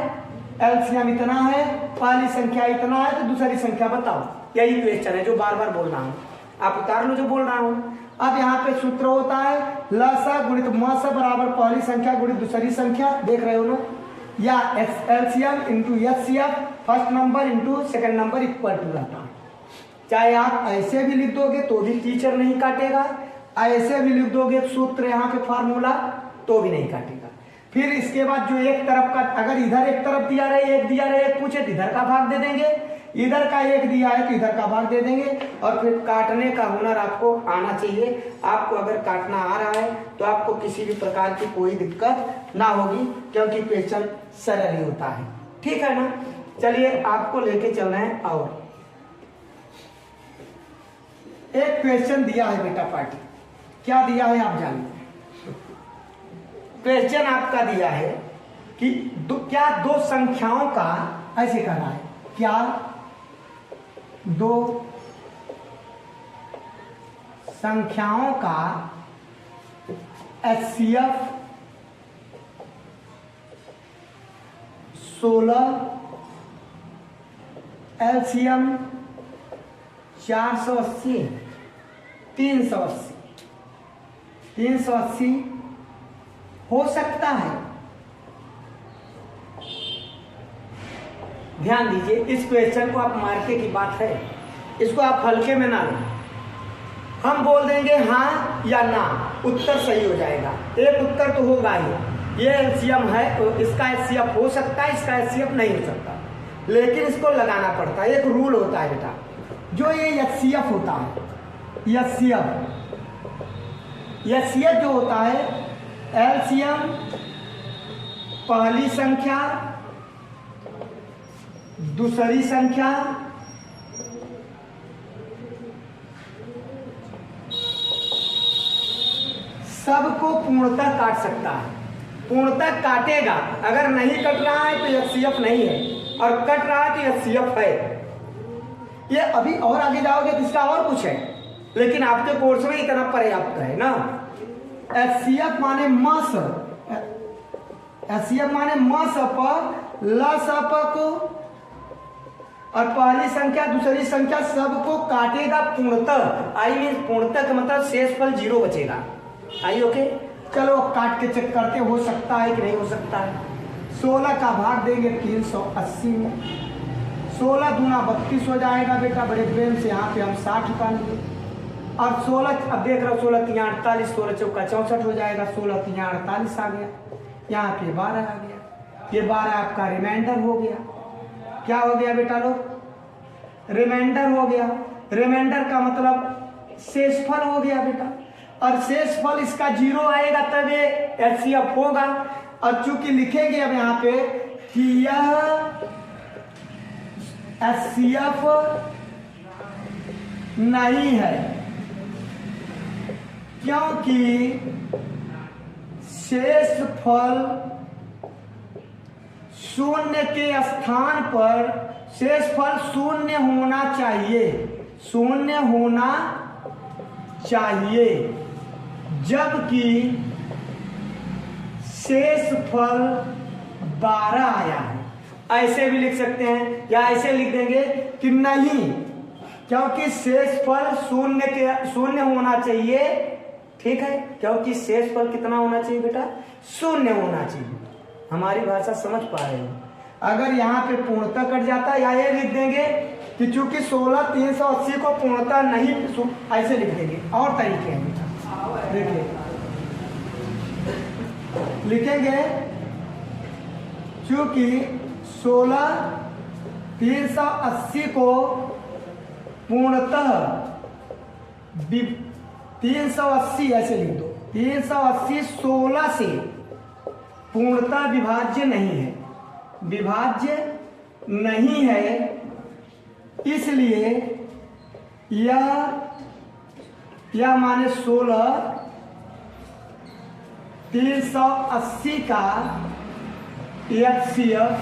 एलसीएम इतना है, पहली संख्या इतना है, तो दूसरी संख्या बताओ। यही क्वेश्चन है जो बार बार बोल रहा हूँ, आप उतार लो जो बोल रहा हूँ। अब यहाँ पे सूत्र होता है लसा गुणित मसा बराबर पहली संख्या गुणित दूसरी संख्या। देख रहे हो ना? या LCM into HCF first number into second number equal to रहता है। चाहे आप ऐसे भी लिख दोगे तो भी टीचर नहीं काटेगा, ऐसे भी लिख दोगे सूत्र यहाँ पे फार्मूला तो भी नहीं काटेगा। फिर इसके बाद जो एक तरफ का, अगर इधर एक तरफ दिया रहे, एक दिया रहे, एक पूछे तो इधर का भाग दे देंगे, इधर का एक दिया है तो इधर का भाग दे देंगे। और फिर काटने का हुनर आपको आना चाहिए। आपको अगर काटना आ रहा है तो आपको किसी भी प्रकार की कोई दिक्कत ना होगी, क्योंकि क्वेश्चन सरल ही होता है। ठीक है ना? चलिए आपको लेके चल रहे हैं। और एक क्वेश्चन दिया है बेटा पार्टी, क्या दिया है आप जानिए। क्वेश्चन आपका दिया है कि क्या दो संख्याओं का, ऐसे करना है, क्या दो संख्याओं का HCF 16, LCM 480, 380 हो सकता है। ध्यान दीजिए, इस क्वेश्चन को आप मार्के की बात है, इसको आप हल्के में ना लो। हम बोल देंगे हाँ या ना, उत्तर सही हो जाएगा। एक उत्तर तो होगा ही, ये एलसीएम है तो इसका HCF हो सकता है, इसका HCF नहीं हो सकता, लेकिन इसको लगाना पड़ता है। एक रूल होता है बेटा, जो ये HCF होता है, HCF जो होता है, LCM पहली संख्या, दूसरी संख्या, सबको पूर्णतः काट सकता है। पूर्णतः काटेगा, अगर नहीं कट रहा है तो HCF नहीं है, और कट रहा है तो HCF है। ये अभी और आगे जाओगे तो इसका और कुछ है, लेकिन आपके कोर्स में इतना पर्याप्त है ना। HCF माने मस, HCF माने मस पर लस को, और पहली संख्या दूसरी संख्या सबको काटेगा पूर्णतः। आई मीन पूर्णतः का मतलब शेषफल 0 बचेगा। आई ओके, चलो काट के चेक करते, हो सकता है कि नहीं हो सकता है। 16 का भाग देंगे 380 में, 16 दूना 32 हो जाएगा बेटा। बड़े ब्रेन से यहाँ पे हम 60 निकालेंगे, और 16 अब देख रहे हो 16 3 48, 16 चौका 64 हो जाएगा। 16 3 48 आ गया, यहाँ पे 12 आ गया। ये 12 आपका रिमाइंडर हो गया। क्या हो गया बेटा लोग? रिमाइंडर हो गया। रिमाइंडर का मतलब शेषफल हो गया बेटा, और शेषफल इसका 0 आएगा तब ये HCF होगा। और चूंकि लिखेंगे अब यहाँ पे कि यह HCF नहीं है, क्योंकि शेषफल शून्य के स्थान पर शेषफल शून्य होना चाहिए, शून्य होना चाहिए, जबकि शेषफल 12 आया है। ऐसे भी लिख सकते हैं, या ऐसे लिख देंगे कि नहीं, क्योंकि शेषफल शून्य होना चाहिए। ठीक है, क्योंकि शेषफल कितना होना चाहिए बेटा? शून्य होना चाहिए। हमारी भाषा समझ पा रहे हो? अगर यहाँ पे पूर्णतः कट जाता है, या ये लिख देंगे कि चूंकि 16 380 को पूर्णतः नहीं, ऐसे लिख देंगे। और तरीके हैं बेटा, देखिए लिखेंगे चूंकि 16 380 को पूर्णतः 380 ऐसे लिख दो, 380 16 से पूर्णतः विभाज्य नहीं है, विभाज्य नहीं है, इसलिए यह माने 16 380 का HCF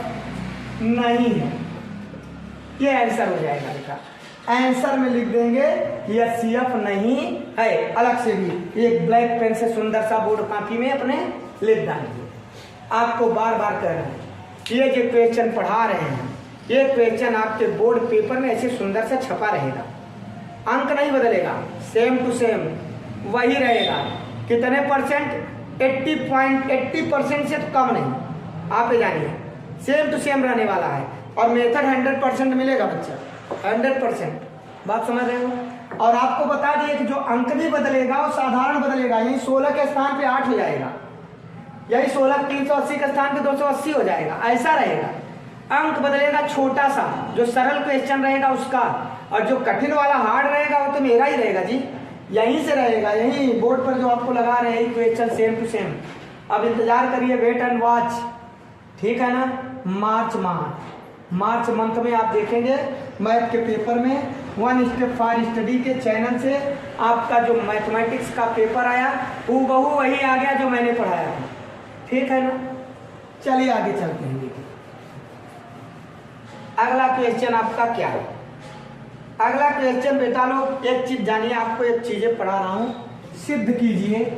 नहीं है। ये आंसर हो जाएगा बेटा। आंसर में लिख देंगे कि HCF नहीं है। अलग से भी एक ब्लैक पेन से सुंदर सा बोर्ड कॉपी में अपने लिख डालिए। आपको बार बार कह रहे हैं, ये जो क्वेश्चन पढ़ा रहे हैं, ये क्वेश्चन आपके बोर्ड पेपर में ऐसे सुंदर सा छपा रहेगा। अंक नहीं बदलेगा, सेम टू सेम वही रहेगा। कितने परसेंट? 80% से तो कम नहीं, आप जानिए, सेम टू सेम रहने वाला है। और मेथड 100% मिलेगा बच्चा, 100%। बात समझ रहे हो? और आपको बता दिए कि जो अंक भी बदलेगा वो साधारण बदलेगा। यही 16 के स्थान पे 8 हो जाएगा, यही 16 380 के स्थान पे 280 हो जाएगा। ऐसा रहेगा, अंक बदलेगा छोटा सा, जो सरल क्वेश्चन रहेगा उसका, और जो कठिन वाला हार्ड रहेगा वो तो मेरा ही रहेगा जी, यहीं से रहेगा, यहीं बोर्ड पर जो आपको लगा रहे हैं क्वेश्चन सेम टू सेम। अब इंतजार करिए, वेट एंड वॉच, ठीक है ना। मार्च मार्च मंथ में आप देखेंगे मैथ के पेपर में 1 स्टेप फॉर स्टडी के चैनल से आपका जो मैथमेटिक्स का पेपर आया हूबहू वही आ गया जो मैंने पढ़ाया था। ठीक है ना, चलिए आगे चलते हैं। अगला क्वेश्चन आपका क्या है? अगला क्वेश्चन बेटा लोग एक चीज जानिए, आपको एक चीजें पढ़ा रहा हूं। सिद्ध कीजिए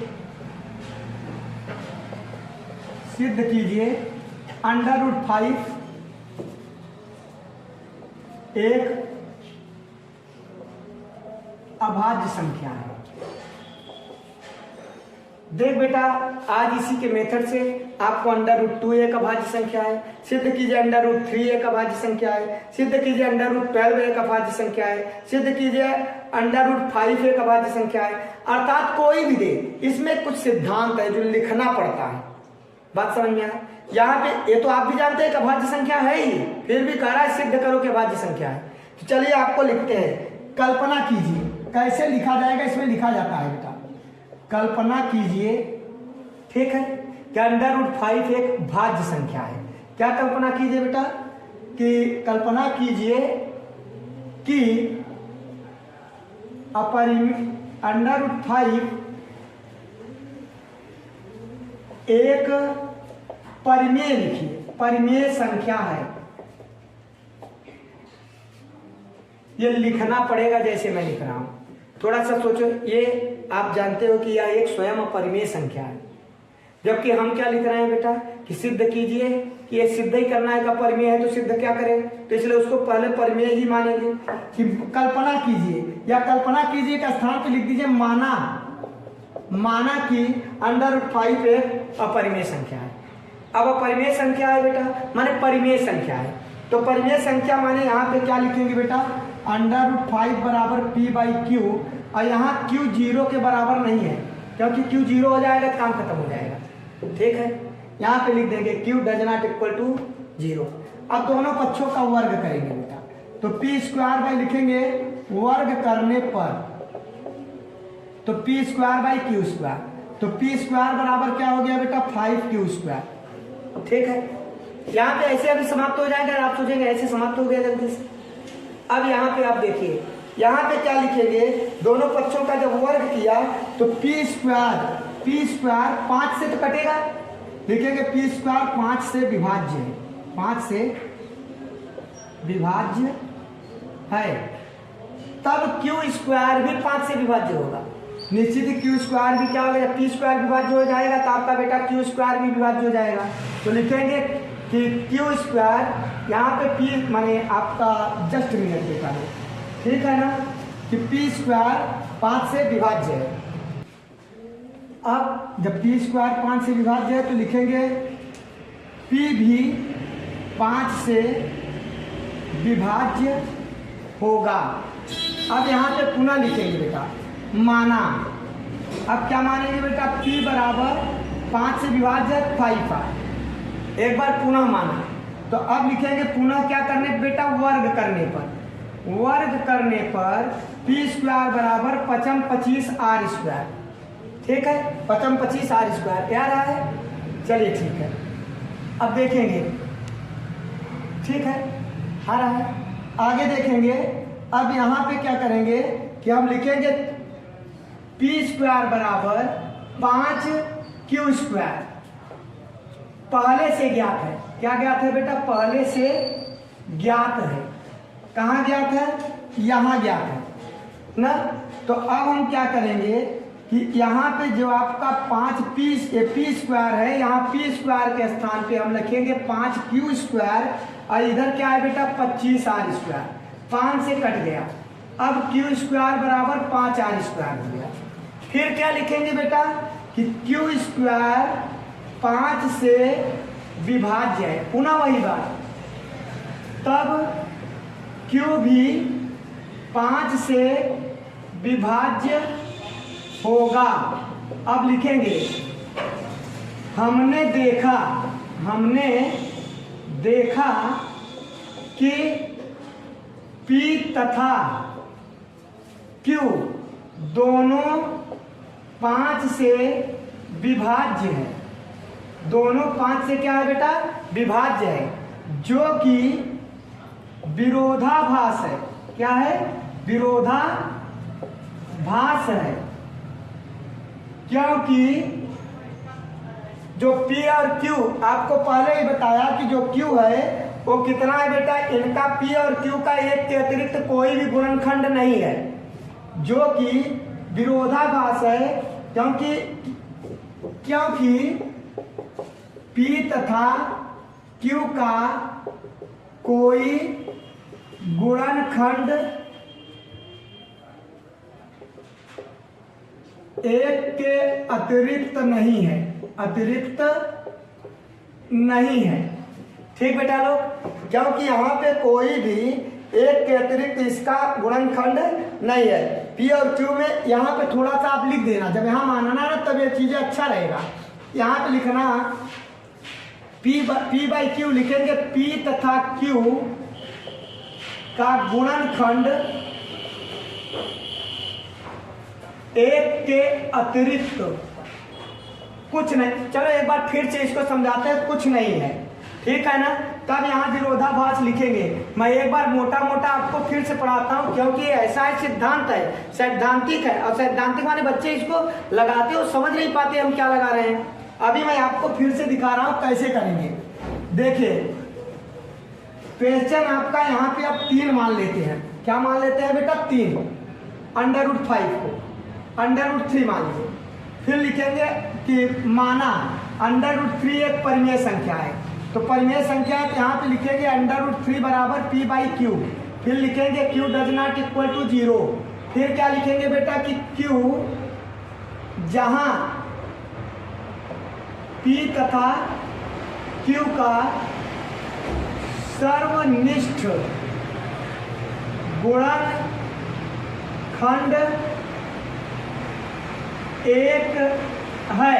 √5 एक अभाज्य संख्या है। देख बेटा, आज इसी के मेथड से आपको √2 एक अभाज्य संख्या है, सिद्ध कीजिए √3 एक अभाज्य संख्या है, सिद्ध कीजिए √12 एक अभाज्य संख्या है, सिद्ध कीजिए √5 एक अभाज्य संख्या है। अर्थात कोई भी दे, इसमें कुछ सिद्धांत है जो लिखना पड़ता है। बात समझ में आया? यहाँ पे ये तो आप भी जानते हैं कि अभाज्य संख्या है ही, फिर भी कह रहा है सिद्ध करो कि अभाज्य संख्या है। तो चलिए आपको लिखते हैं। कल्पना कीजिए, कैसे लिखा जाएगा, इसमें लिखा जाता है बेटा। कल्पना कीजिए, ठीक है, कि √5 एक भाज्य संख्या है। क्या कल्पना कीजिए बेटा? कि कल्पना कीजिए कि √5 एक परिमेय, लिखिए परिमेय संख्या है। ये लिखना पड़ेगा जैसे मैं लिख रहा हूं, थोड़ा सा सोचो। ये आप जानते हो कि यह एक स्वयं अपरिमेय संख्या है, जबकि हम क्या लिख रहे हैं बेटा कि सिद्ध कीजिए, कि ये सिद्ध ही करना है, का परिमेय है तो सिद्ध क्या करें, तो इसलिए उसको पहले परिमेय ही मानेंगे। कि कल्पना कीजिए, या कल्पना कीजिए के स्थान पे लिख दीजिए माना कि √5 एक अपरिमेय संख्या है। अब अपरिमेय संख्या है बेटा, माने परिमेय संख्या है, तो परिमेय संख्या माने यहाँ पे क्या लिखेंगे बेटा, √5 बराबर p/q, और यहाँ q 0 के बराबर नहीं है, क्योंकि q 0 हो जाएगा तो काम खत्म हो जाएगा। ठीक है, यहाँ पे लिख देंगे q ≠ 0। अब दोनों पक्षों का वर्ग करेंगे बेटा, तो p² लिखेंगे वर्ग करने पर, तो p²/q², तो p² बराबर क्या हो गया बेटा 5q²। ठीक है, यहाँ पे ऐसे अभी समाप्त हो जाएगा, आप सोचेंगे ऐसे समाप्त हो गया जल्दी से। अब यहाँ पे आप देखिए, यहाँ पे क्या लिखेंगे, दोनों पक्षों का जब वर्ग किया तो p² 5 से तो कटेगा, लिखेंगे p² 5 से विभाज्य है, 5 से विभाज्य है, तब q² भी 5 से विभाज्य होगा। निश्चित ही q² भी क्या हो गया, p² विभाज्य हो जाएगा, तो आपका बेटा q² भी विभाज्य हो जाएगा। तो लिखेंगे कि q², यहाँ पे p माने आपका जस्ट मिनट बेटा है, ठीक है ना, कि p² 5 से विभाज्य है। अब जब p² 5 से विभाज्य है तो लिखेंगे p भी 5 से विभाज्य होगा। अब यहाँ पे पुनः लिखेंगे बेटा माना, अब क्या मानेंगे बेटा, p बराबर 5 से विभाज्य 5 है, एक बार पुनः माना, तो अब लिखेंगे पुनः क्या करने बेटा, वर्ग करने पर p² बराबर 5 r²। ठीक है, 5 r² क्या रहा है, चलिए ठीक है। अब देखेंगे, ठीक है, आ रहा है, आगे देखेंगे। अब यहाँ पे क्या करेंगे कि हम लिखेंगे p² बराबर 5q²। पहले से ज्ञात है, क्या ज्ञात है बेटा, पहले से ज्ञात है। कहाँ ज्ञात है, यहाँ ज्ञात है ना। तो अब हम क्या करेंगे कि यहाँ पे जो आपका 5p² है, यहाँ p² के स्थान पे हम लिखेंगे 5q², और इधर क्या है बेटा 25 r², 5 से कट गया। अब q² बराबर 5 r² हो गया। फिर क्या लिखेंगे बेटा कि q² 5 से विभाज्य है, पुनः वही बात, तब q भी 5 से विभाज्य होगा। अब लिखेंगे हमने देखा कि p तथा q दोनों 5 से विभाज्य है, दोनों 5 से क्या है बेटा, विभाज्य है, जो कि विरोधाभास है। क्या है? विरोधाभास है, क्योंकि जो P और Q, आपको पहले ही बताया कि जो Q है वो कितना है बेटा, इनका P और Q का एक के अतिरिक्त कोई भी गुणनखंड नहीं है, जो कि विरोधाभास है, क्योंकि P तथा Q का कोई गुणनखंड एक के अतिरिक्त नहीं है, ठीक बेटा लोग, क्योंकि यहाँ पे कोई भी एक के अतिरिक्त इसका गुणनखंड नहीं है। P और Q में यहाँ पे थोड़ा सा आप लिख देना, जब यहाँ मानना ना तब ये चीजें अच्छा रहेगा। यहाँ पे लिखना P बाई Q लिखेंगे, P तथा Q का गुणनखंड एक के अतिरिक्त कुछ नहीं। चलो एक बार फिर से इसको समझाते हैं, कुछ नहीं है, ठीक है ना। तब यहाँ विरोधाभास लिखेंगे। मैं एक बार मोटा मोटा आपको फिर से पढ़ाता हूँ, क्योंकि ऐसा है, सिद्धांत है, सैद्धांतिक है, और सैद्धांतिक वाले बच्चे इसको लगाते हो समझ नहीं पाते हम क्या लगा रहे हैं। अभी मैं आपको फिर से दिखा रहा हूँ कैसे करेंगे। देखिए क्वेश्चन आपका यहाँ पे आप 3 मान लेते हैं। क्या मान लेते हैं बेटा? 3। √5 को √3 मान लीजिए। फिर लिखेंगे कि माना √3 एक परिमेय संख्या है, तो परिमेय संख्या है, यहाँ पे लिखेंगे √3 बराबर P बाई Q। फिर लिखेंगे Q does not equal to 0। फिर क्या लिखेंगे बेटा कि Q जहां P तथा Q का सर्वनिष्ठ गुणनखंड एक है,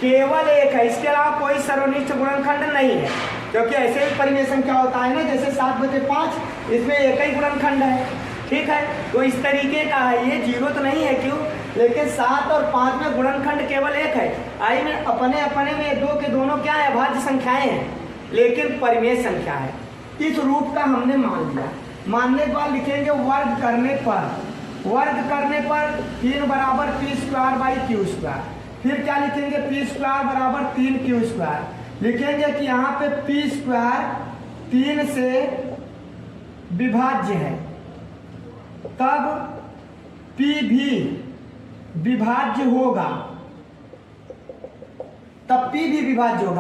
केवल एक है, इसके अलावा कोई सर्वनिष्ठ गुणनखंड नहीं है। क्योंकि ऐसे भी परिमेय संख्या होता है ना, जैसे 7/5, इसमें एक ही गुणनखंड है, ठीक है। तो इस तरीके का है, ये 0 तो नहीं है क्यों, लेकिन 7 और 5 में गुणनखंड केवल एक है। आई में अपने अपने में 2 के दोनों क्या है, अभाज्य संख्याएं हैं, लेकिन परिमेय संख्या है। इस रूप का हमने मान लिया। मानने के बाद लिखेंगे वर्ग करने पर 3 बराबर P² बाई Q²। फिर क्या लिखेंगे? P² बराबर 3Q²। लिखेंगे कि यहाँ पे P² 3 से विभाज्य है, तब P भी विभाज्य होगा,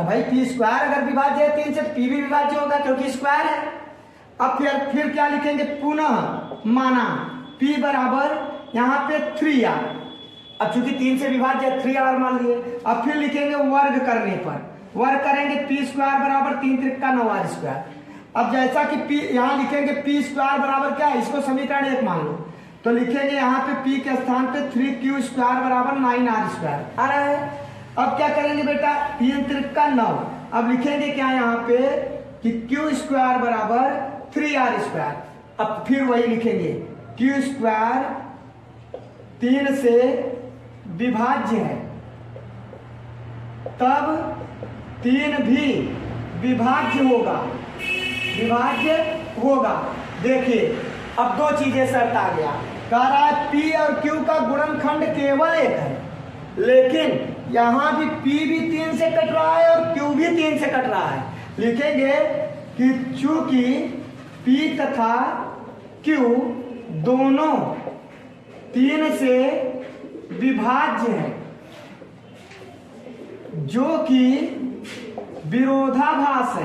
भाई P² अगर विभाज्य है 3 से, P भी विभाज्य होगा क्योंकि स्क्वायर है। अब फिर क्या लिखेंगे? पुनः माना P बराबर यहाँ पे 3R। अब चूंकि 3 से विभाज्य 3R मान लिए। अब फिर लिखेंगे वर्ग करने पर, वर्ग करेंगे P² बराबर 3 त्रिका 9R²। अब जैसा कि P यहाँ लिखेंगे P² बराबर क्या है, इसको समीकरण 1 मान लो, तो लिखेंगे यहाँ पे P के स्थान पे 3Q² बराबर 9R² आ रहा है। अब क्या करेंगे बेटा? 3 त्रिका 9। अब लिखेंगे क्या यहाँ पे कि Q² बराबर 3R²। अब फिर वही लिखेंगे, Q² 3 से विभाज्य है, तब 3 भी विभाज्य होगा। देखिए अब 2 चीजें शर्त आ गया, कह रहा है P और Q का गुणनखंड केवल एक है, लेकिन यहाँ भी P भी 3 से कट रहा है और Q भी 3 से कट रहा है। लिखेंगे कि चूंकि P तथा Q दोनों 3 से विभाज्य है, जो कि विरोधाभास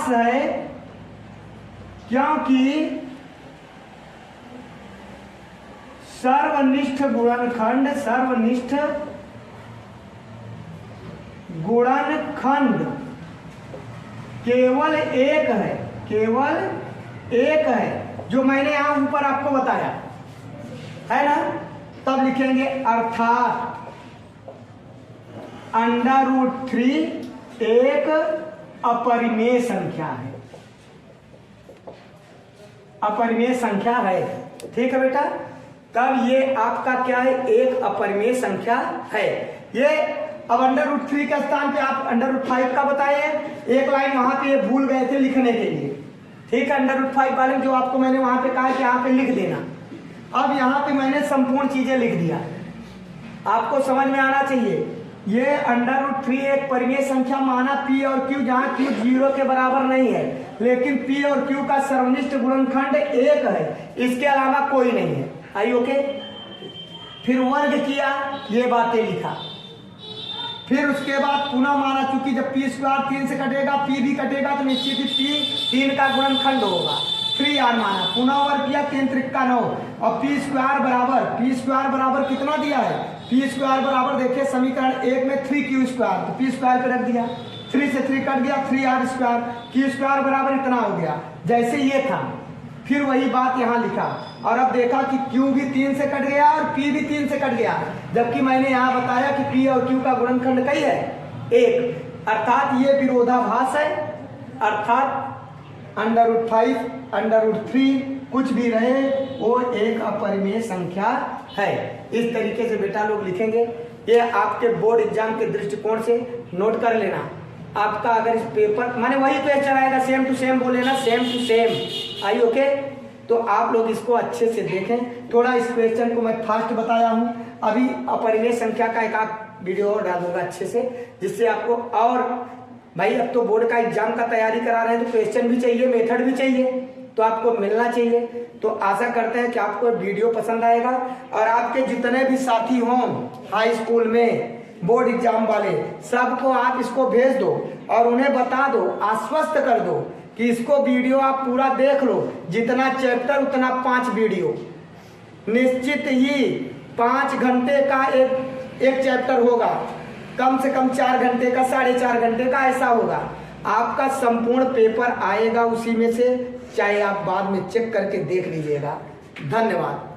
है, क्योंकि सर्वनिष्ठ गुणनखंड केवल एक है, जो मैंने यहां ऊपर आपको बताया है ना। तब लिखेंगे अर्थात √3 एक अपरिमेय संख्या है, ठीक है बेटा। तब ये आपका क्या है, एक अपरिमेय संख्या है। ये अब √3 के स्थान पे आप √5 का बताए, एक लाइन वहां पे ये भूल गए थे लिखने के लिए, ठीक है। √5 वाले में जो आपको मैंने वहां पे कहा कि यहाँ पे लिख देना। अब यहाँ पे मैंने संपूर्ण चीजें लिख दिया, आपको समझ में आना चाहिए। ये √3 एक परिमेय संख्या माना P और Q, जहाँ Q 0 के बराबर नहीं है, लेकिन P और Q का सर्वनिष्ठ गुणनखंड 1 है, इसके अलावा कोई नहीं है। आई ओके। फिर वर्ग किया, ये बातें लिखा। फिर उसके बाद पुनः माना, चूंकि जब P² 3 से कटेगा, P भी कटेगा, तो निश्चित ही P 3 का गुणनखंड होगा। 3R माना, पुनः वर्ग किया, 3 त्रिक का 9 और P² बराबर कितना दिया है? P² बराबर देखिए समीकरण 1 में 3Q², तो P² पे रख दिया, 3 से 3 कट गया, 3R², Q² बराबर इतना हो गया, जैसे ये था। फिर वही बात यहाँ लिखा और अब देखा कि Q भी 3 से कट गया और P भी 3 से कट गया, जबकि मैंने यहाँ बताया कि P और Q का गुणनखंड कई है? 1, अर्थात ये विरोधाभास है, अर्थात √5 √3 कुछ भी रहे वो एक अपरिमेय संख्या है। इस तरीके से बेटा लोग लिखेंगे। ये आपके बोर्ड एग्जाम के दृष्टिकोण से नोट कर लेना। आपका अगर इस पेपर माने वही क्वेश्चन आएगा, सेम टू सेम बोले ना, same to same. I okay. तो आप लोग इसको अच्छे से देखें। थोड़ा इस क्वेश्चन को मैं फास्ट बताया हूँ, अभी अपरिमेय संख्या का एक आध वीडियो और डाल दूंगा अच्छे से, जिससे आपको और भाई अब तो बोर्ड का एग्जाम का तैयारी करा रहे हैं तो क्वेश्चन भी चाहिए, मेथड भी चाहिए, तो आपको मिलना चाहिए। तो आशा करते हैं कि आपको वीडियो पसंद आएगा और आपके जितने भी साथी हों हाई स्कूल में बोर्ड एग्जाम वाले, सबको आप इसको भेज दो और उन्हें बता दो, आश्वस्त कर दो कि इसको वीडियो आप पूरा देख लो। जितना चैप्टर उतना 5 वीडियो, निश्चित ही 5 घंटे का एक चैप्टर होगा, कम से कम 4 घंटे का, 4.5 घंटे का ऐसा होगा। आपका संपूर्ण पेपर आएगा उसी में से, चाहे आप बाद में चेक करके देख लीजिएगा। धन्यवाद।